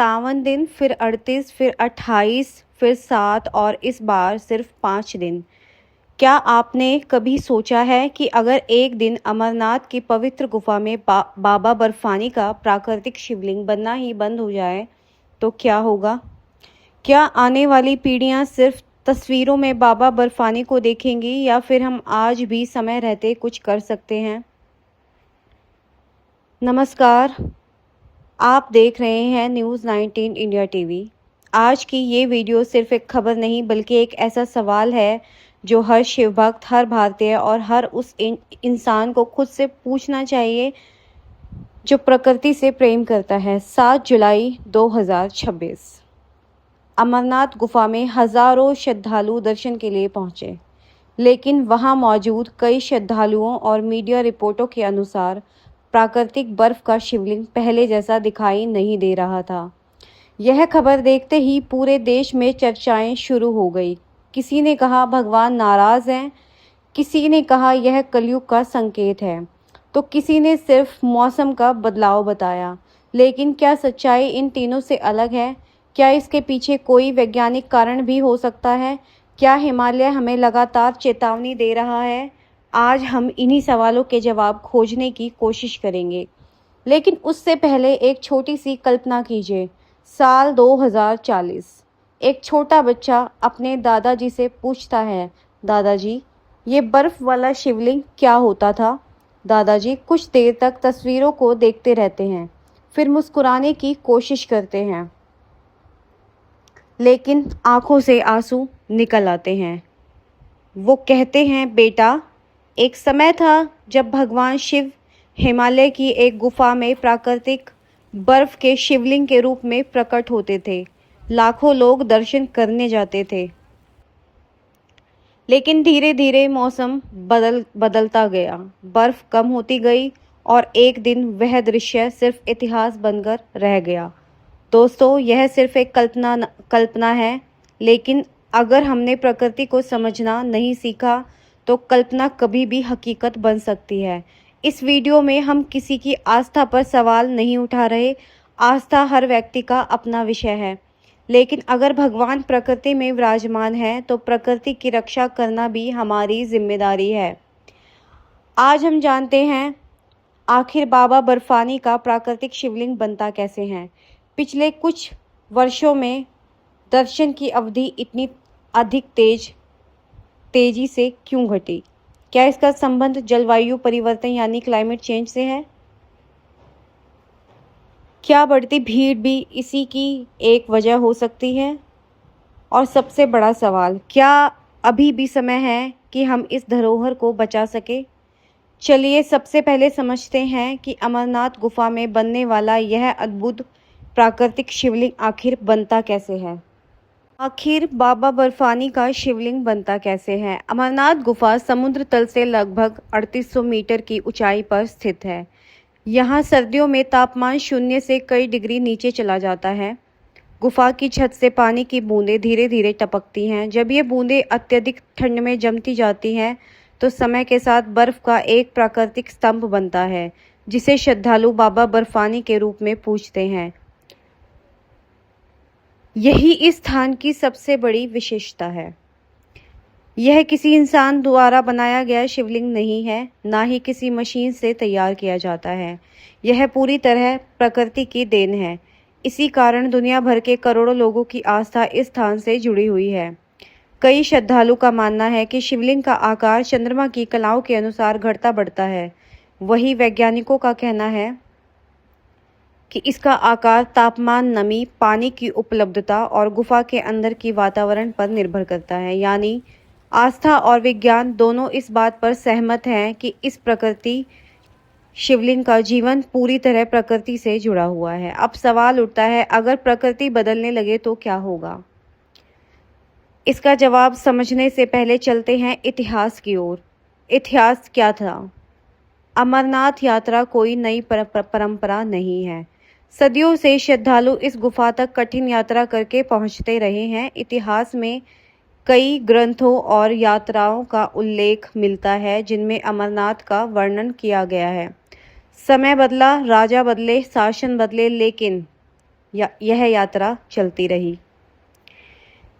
57 दिन, फिर 38, फिर 28, फिर 7 और इस बार सिर्फ 5 दिन। क्या आपने कभी सोचा है कि अगर एक दिन अमरनाथ की पवित्र गुफा में बाबा बर्फानी का प्राकृतिक शिवलिंग बनना ही बंद हो जाए तो क्या होगा? क्या आने वाली पीढ़ियां सिर्फ तस्वीरों में बाबा बर्फानी को देखेंगी या फिर हम आज भी समय रहते कुछ कर सकते हैं? नमस्कार, आप देख रहे हैं न्यूज़ 19 इंडिया टीवी। आज की ये वीडियो सिर्फ एक खबर नहीं बल्कि एक ऐसा सवाल है जो हर शिव भक्त, हर भारतीय और हर उस इंसान को खुद से पूछना चाहिए जो प्रकृति से प्रेम करता है। 7 जुलाई 2026 अमरनाथ गुफा में हजारों श्रद्धालु दर्शन के लिए पहुंचे, लेकिन वहां मौजूद कई श्रद्धालुओं और मीडिया रिपोर्टों के अनुसार प्राकृतिक बर्फ का शिवलिंग पहले जैसा दिखाई नहीं दे रहा था। यह खबर देखते ही पूरे देश में चर्चाएं शुरू हो गई। किसी ने कहा भगवान नाराज हैं, किसी ने कहा यह कलयुग का संकेत है, तो किसी ने सिर्फ मौसम का बदलाव बताया। लेकिन क्या सच्चाई इन तीनों से अलग है? क्या इसके पीछे कोई वैज्ञानिक कारण भी हो सकता है? क्या हिमालय हमें लगातार चेतावनी दे रहा है? आज हम इन्हीं सवालों के जवाब खोजने की कोशिश करेंगे। लेकिन उससे पहले एक छोटी सी कल्पना कीजिए। साल 2040, एक छोटा बच्चा अपने दादाजी से पूछता है, दादाजी ये बर्फ वाला शिवलिंग क्या होता था? दादाजी कुछ देर तक तस्वीरों को देखते रहते हैं, फिर मुस्कुराने की कोशिश करते हैं, लेकिन आंखों से आंसू निकल आते हैं। वो कहते हैं, बेटा एक समय था जब भगवान शिव हिमालय की एक गुफा में प्राकृतिक बर्फ के शिवलिंग के रूप में प्रकट होते थे। लाखों लोग दर्शन करने जाते थे। लेकिन धीरे धीरे मौसम बदलता गया, बर्फ कम होती गई और एक दिन वह दृश्य सिर्फ इतिहास बनकर रह गया। दोस्तों, यह सिर्फ एक कल्पना है, लेकिन अगर हमने प्रकृति को समझना नहीं सीखा तो कल्पना कभी भी हकीकत बन सकती है। इस वीडियो में हम किसी की आस्था पर सवाल नहीं उठा रहे। आस्था हर व्यक्ति का अपना विषय है, लेकिन अगर भगवान प्रकृति में विराजमान है तो प्रकृति की रक्षा करना भी हमारी जिम्मेदारी है। आज हम जानते हैं आखिर बाबा बर्फानी का प्राकृतिक शिवलिंग बनता कैसे है। पिछले कुछ वर्षों में दर्शन की अवधि इतनी अधिक तेजी से क्यों घटी? क्या इसका संबंध जलवायु परिवर्तन यानी क्लाइमेट चेंज से है? क्या बढ़ती भीड़ भी इसी की एक वजह हो सकती है? और सबसे बड़ा सवाल, क्या अभी भी समय है कि हम इस धरोहर को बचा सके? चलिए सबसे पहले समझते हैं कि अमरनाथ गुफा में बनने वाला यह अद्भुत प्राकृतिक शिवलिंग आखिर बनता कैसे है। आखिर बाबा बर्फानी का शिवलिंग बनता कैसे है? अमरनाथ गुफा समुद्र तल से लगभग 3800 मीटर की ऊंचाई पर स्थित है। यहाँ सर्दियों में तापमान 0 से कई डिग्री नीचे चला जाता है। गुफा की छत से पानी की बूंदें धीरे धीरे टपकती हैं। जब ये बूंदें अत्यधिक ठंड में जमती जाती हैं तो समय के साथ बर्फ का एक प्राकृतिक स्तंभ बनता है, जिसे श्रद्धालु बाबा बर्फानी के रूप में पूजते हैं। यही इस स्थान की सबसे बड़ी विशेषता है। यह किसी इंसान द्वारा बनाया गया शिवलिंग नहीं है, ना ही किसी मशीन से तैयार किया जाता है। यह पूरी तरह प्रकृति की देन है। इसी कारण दुनिया भर के करोड़ों लोगों की आस्था इस स्थान से जुड़ी हुई है। कई श्रद्धालु का मानना है कि शिवलिंग का आकार चंद्रमा की कलाओं के अनुसार घटता बढ़ता है। वही वैज्ञानिकों का कहना है कि इसका आकार तापमान, नमी, पानी की उपलब्धता और गुफा के अंदर की वातावरण पर निर्भर करता है। यानी आस्था और विज्ञान दोनों इस बात पर सहमत हैं कि इस प्रकृति शिवलिंग का जीवन पूरी तरह प्रकृति से जुड़ा हुआ है। अब सवाल उठता है, अगर प्रकृति बदलने लगे तो क्या होगा? इसका जवाब समझने से पहले चलते हैं इतिहास की ओर। इतिहास क्या था? अमरनाथ यात्रा कोई नई परंपरा नहीं है। सदियों से श्रद्धालु इस गुफा तक कठिन यात्रा करके पहुंचते रहे हैं। इतिहास में कई ग्रंथों और यात्राओं का उल्लेख मिलता है जिनमें अमरनाथ का वर्णन किया गया है। समय बदला, राजा बदले, शासन बदले, लेकिन यह यात्रा चलती रही।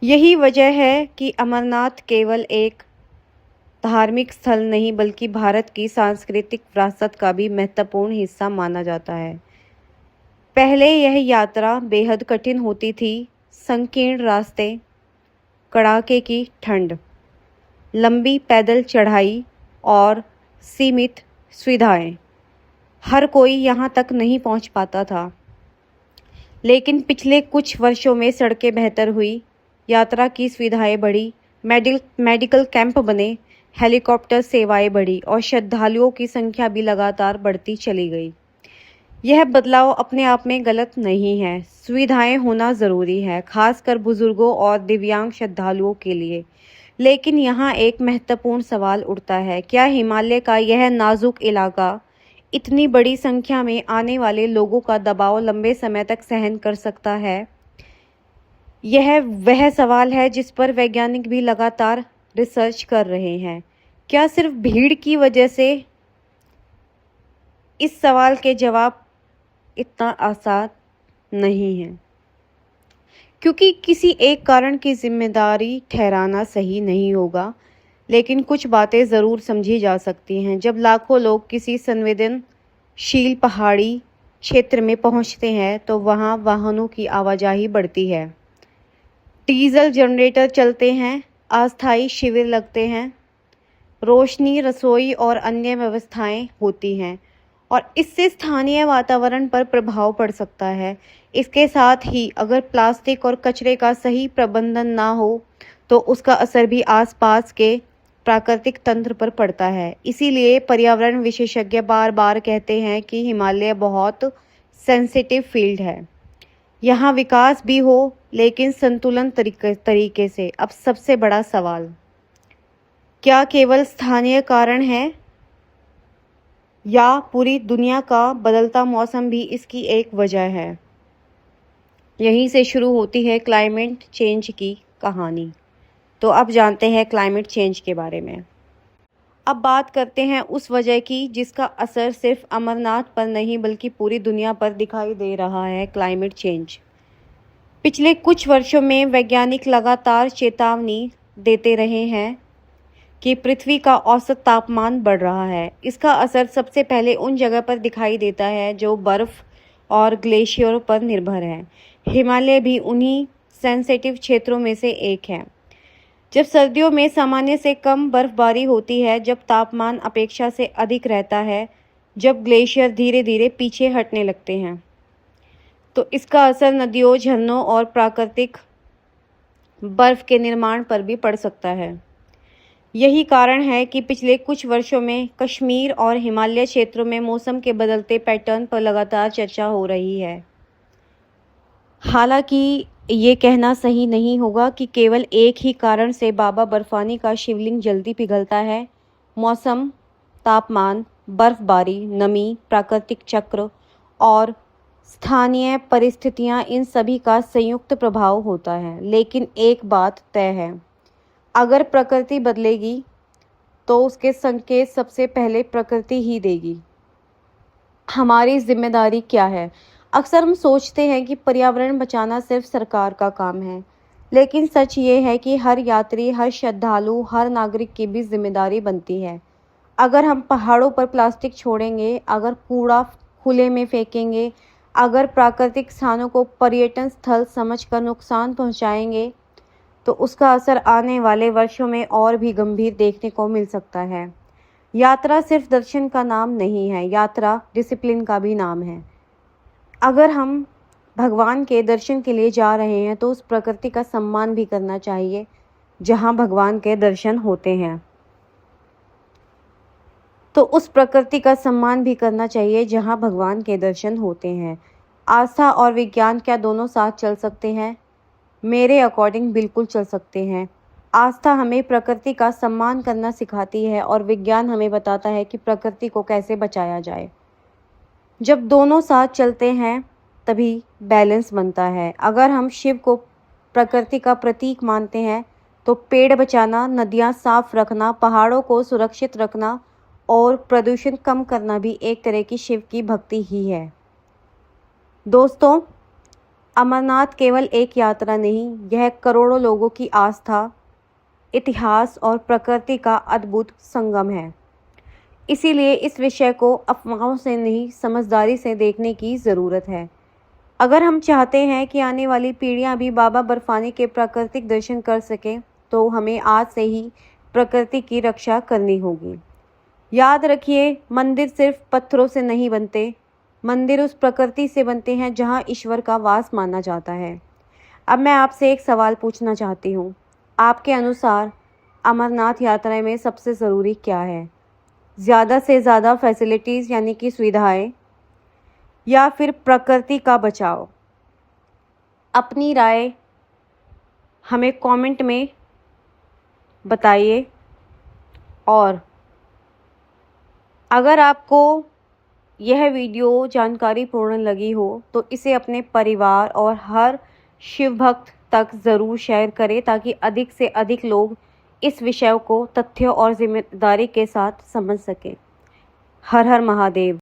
यही वजह है कि अमरनाथ केवल एक धार्मिक स्थल नहीं बल्कि भारत की सांस्कृतिक विरासत का भी महत्वपूर्ण हिस्सा माना जाता है। पहले यह यात्रा बेहद कठिन होती थी। संकीर्ण रास्ते, कड़ाके की ठंड, लंबी पैदल चढ़ाई और सीमित सुविधाएं, हर कोई यहां तक नहीं पहुंच पाता था। लेकिन पिछले कुछ वर्षों में सड़कें बेहतर हुई, यात्रा की सुविधाएं बढ़ी, मेडिकल कैंप बने, हेलीकॉप्टर सेवाएं बढ़ी और श्रद्धालुओं की संख्या भी लगातार बढ़ती चली गई। यह बदलाव अपने आप में गलत नहीं है। सुविधाएं होना ज़रूरी है, खासकर बुजुर्गों और दिव्यांग श्रद्धालुओं के लिए। लेकिन यहाँ एक महत्वपूर्ण सवाल उठता है, क्या हिमालय का यह नाजुक इलाका इतनी बड़ी संख्या में आने वाले लोगों का दबाव लंबे समय तक सहन कर सकता है? यह वह सवाल है जिस पर वैज्ञानिक भी लगातार रिसर्च कर रहे हैं। क्या सिर्फ भीड़ की वजह से? इस सवाल के जवाब इतना आसान नहीं है, क्योंकि किसी एक कारण की जिम्मेदारी ठहराना सही नहीं होगा। लेकिन कुछ बातें ज़रूर समझी जा सकती हैं। जब लाखों लोग किसी संवेदनशील पहाड़ी क्षेत्र में पहुंचते हैं तो वहां वाहनों की आवाजाही बढ़ती है, डीजल जनरेटर चलते हैं, अस्थायी शिविर लगते हैं, रोशनी, रसोई और अन्य व्यवस्थाएं होती हैं और इससे स्थानीय वातावरण पर प्रभाव पड़ सकता है। इसके साथ ही अगर प्लास्टिक और कचरे का सही प्रबंधन ना हो तो उसका असर भी आसपास के प्राकृतिक तंत्र पर पड़ता है। इसीलिए पर्यावरण विशेषज्ञ बार बार कहते हैं कि हिमालय बहुत सेंसिटिव फील्ड है। यहाँ विकास भी हो लेकिन संतुलन तरीके से। अब सबसे बड़ा सवाल, क्या केवल स्थानीय कारण है या पूरी दुनिया का बदलता मौसम भी इसकी एक वजह है? यहीं से शुरू होती है क्लाइमेट चेंज की कहानी। तो अब जानते हैं क्लाइमेट चेंज के बारे में। अब बात करते हैं उस वजह की जिसका असर सिर्फ अमरनाथ पर नहीं बल्कि पूरी दुनिया पर दिखाई दे रहा है, क्लाइमेट चेंज। पिछले कुछ वर्षों में वैज्ञानिक लगातार चेतावनी देते रहे हैं कि पृथ्वी का औसत तापमान बढ़ रहा है। इसका असर सबसे पहले उन जगह पर दिखाई देता है जो बर्फ़ और ग्लेशियरों पर निर्भर है। हिमालय भी उन्हीं सेंसिटिव क्षेत्रों में से एक है। जब सर्दियों में सामान्य से कम बर्फबारी होती है, जब तापमान अपेक्षा से अधिक रहता है, जब ग्लेशियर धीरे धीरे पीछे हटने लगते हैं, तो इसका असर नदियों, झरनों और प्राकृतिक बर्फ के निर्माण पर भी पड़ सकता है। यही कारण है कि पिछले कुछ वर्षों में कश्मीर और हिमालय क्षेत्रों में मौसम के बदलते पैटर्न पर लगातार चर्चा हो रही है। हालांकि ये कहना सही नहीं होगा कि केवल एक ही कारण से बाबा बर्फानी का शिवलिंग जल्दी पिघलता है। मौसम, तापमान, बर्फबारी, नमी, प्राकृतिक चक्र और स्थानीय परिस्थितियां, इन सभी का संयुक्त प्रभाव होता है। लेकिन एक बात तय है, अगर प्रकृति बदलेगी तो उसके संकेत सबसे पहले प्रकृति ही देगी। हमारी जिम्मेदारी क्या है? अक्सर हम सोचते हैं कि पर्यावरण बचाना सिर्फ सरकार का काम है, लेकिन सच ये है कि हर यात्री, हर श्रद्धालु, हर नागरिक की भी जिम्मेदारी बनती है। अगर हम पहाड़ों पर प्लास्टिक छोड़ेंगे, अगर कूड़ा खुले में फेंकेंगे, अगर प्राकृतिक स्थानों को पर्यटन स्थल समझकर नुकसान पहुंचाएंगे, तो उसका असर आने वाले वर्षों में और भी गंभीर देखने को मिल सकता है। यात्रा सिर्फ दर्शन का नाम नहीं है, यात्रा डिसिप्लिन का भी नाम है। अगर हम भगवान के दर्शन के लिए जा रहे हैं तो उस प्रकृति का सम्मान भी करना चाहिए जहाँ भगवान के दर्शन होते हैं। तो उस प्रकृति का सम्मान भी करना चाहिए जहाँ भगवान के दर्शन होते हैं। आस्था और विज्ञान क्या दोनों साथ चल सकते हैं? मेरे अकॉर्डिंग बिल्कुल चल सकते हैं। आस्था हमें प्रकृति का सम्मान करना सिखाती है और विज्ञान हमें बताता है कि प्रकृति को कैसे बचाया जाए। जब दोनों साथ चलते हैं तभी बैलेंस बनता है। अगर हम शिव को प्रकृति का प्रतीक मानते हैं तो पेड़ बचाना, नदियाँ साफ रखना, पहाड़ों को सुरक्षित रखना और प्रदूषण कम करना भी एक तरह की शिव की भक्ति ही है। दोस्तों, अमरनाथ केवल एक यात्रा नहीं, यह करोड़ों लोगों की आस्था, इतिहास और प्रकृति का अद्भुत संगम है। इसीलिए इस विषय को अफवाहों से नहीं, समझदारी से देखने की ज़रूरत है। अगर हम चाहते हैं कि आने वाली पीढ़ियां भी बाबा बर्फानी के प्राकृतिक दर्शन कर सकें, तो हमें आज से ही प्रकृति की रक्षा करनी होगी। याद रखिए, मंदिर सिर्फ पत्थरों से नहीं बनते, मंदिर उस प्रकृति से बनते हैं जहां ईश्वर का वास माना जाता है। अब मैं आपसे एक सवाल पूछना चाहती हूँ। आपके अनुसार अमरनाथ यात्रा में सबसे ज़रूरी क्या है? ज़्यादा से ज़्यादा फैसिलिटीज़ यानी कि सुविधाएं, या फिर प्रकृति का बचाव? अपनी राय हमें कमेंट में बताइए। और अगर आपको यह वीडियो जानकारीपूर्ण लगी हो तो इसे अपने परिवार और हर शिव भक्त तक ज़रूर शेयर करें, ताकि अधिक से अधिक लोग इस विषय को तथ्यों और जिम्मेदारी के साथ समझ सकें। हर हर महादेव।